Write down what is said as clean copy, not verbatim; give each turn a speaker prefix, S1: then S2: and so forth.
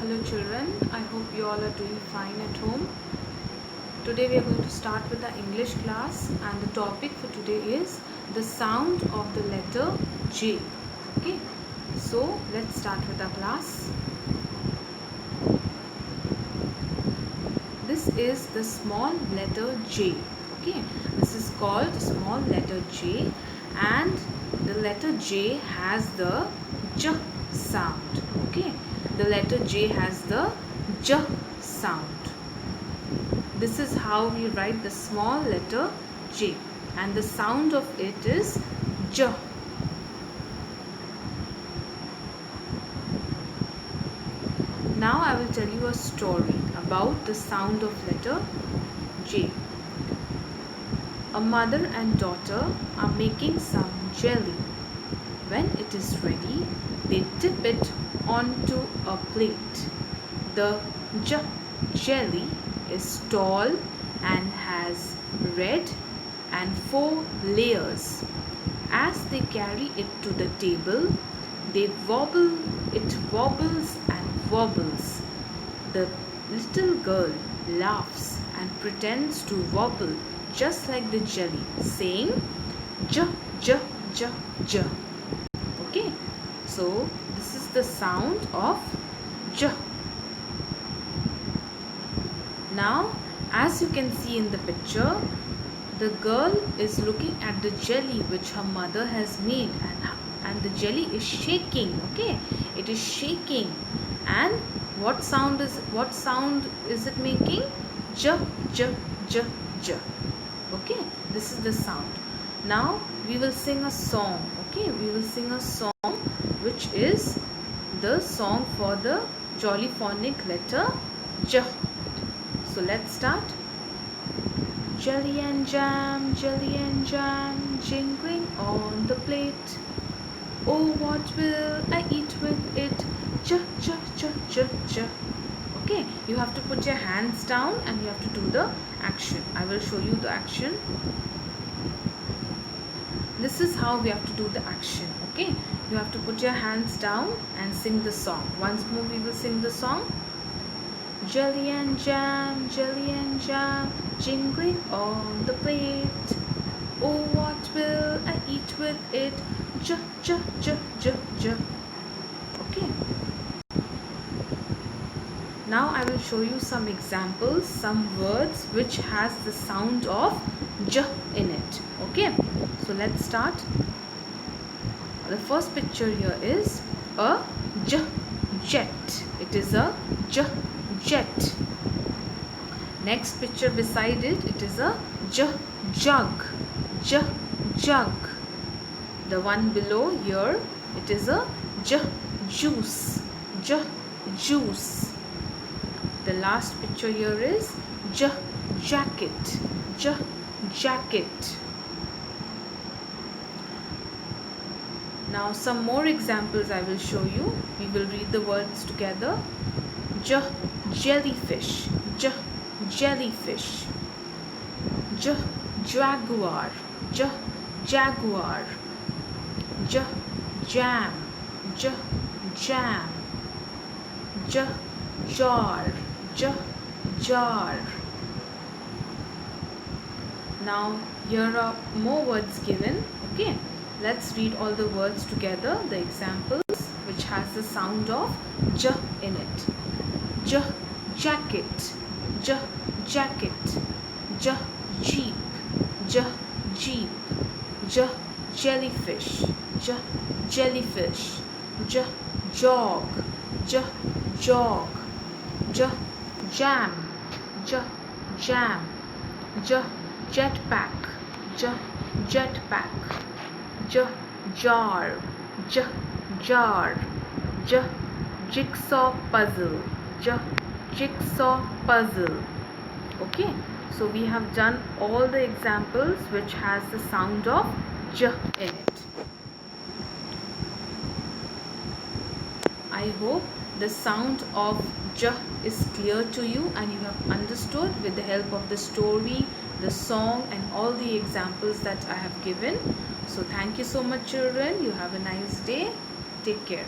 S1: Hello children, I hope you all are doing fine at home. Today we are going to start with the English class and the topic for today is the sound of the letter J. Okay, so let's start with our class. This is the small letter J. Okay, this is called the small letter J and the letter J has the J sound. Okay, the letter J has the J sound. This is how we write the small letter J and the sound of it is J. Now I will tell you a story about the sound of letter J. A mother and daughter are making some jelly. When it is ready, they dip it onto a plate. The jelly is tall and has red and 4 layers. As they carry it to the table, it wobbles and wobbles. The little girl laughs and pretends to wobble just like the jelly, saying j j j j. Okay, so this is the sound of j. Now, as you can see in the picture, the girl is looking at the jelly which her mother has made and the jelly is shaking. Okay, it is shaking. And what sound is it making? J j j j. Okay, this is the sound. Now we will sing a song. Okay, we will sing a song which is the song for the jolly phonic letter J. So let's start. Jelly and jam, jingling on the plate. Oh, what will I eat with it? J, j, j, j, j. Okay, you have to put your hands down and you have to do the action. I will show you the action. This is how we have to do the action. Okay, you have to put your hands down and sing the song. Once more we will sing the song. Jelly and jam, jingling on the plate. Oh, what will I eat with it? J, j, j, j, j. Okay. Now I will show you some examples, some words which has the sound of j in it. Okay. So let's start. The first picture here is a jet. It is a jet. Next picture beside it, it is a jug. Jug. The one below here, it is a juice. Juice. The last picture here is jacket. Jacket. Now some more examples I will show you. We will read the words together. Jellyfish. Jellyfish. Jaguar. Jaguar. Jam. Jam. Jar. Jar. Now here are more words given. Okay, let's read all the words together, the examples which has the sound of j in it. Jacket. Jacket. Jeep. Jeep. Jellyfish. Jellyfish. Jog. Jog. Jam. Jam. Jetpack. Jetpack. Jar. Jar. Jigsaw puzzle. Jigsaw puzzle. Okay, so we have done all the examples which has the sound of j in it. I hope the sound of j is clear to you and you have understood with the help of the story, the song and all the examples that I have given. So thank you so much children. You have a nice day. Take care.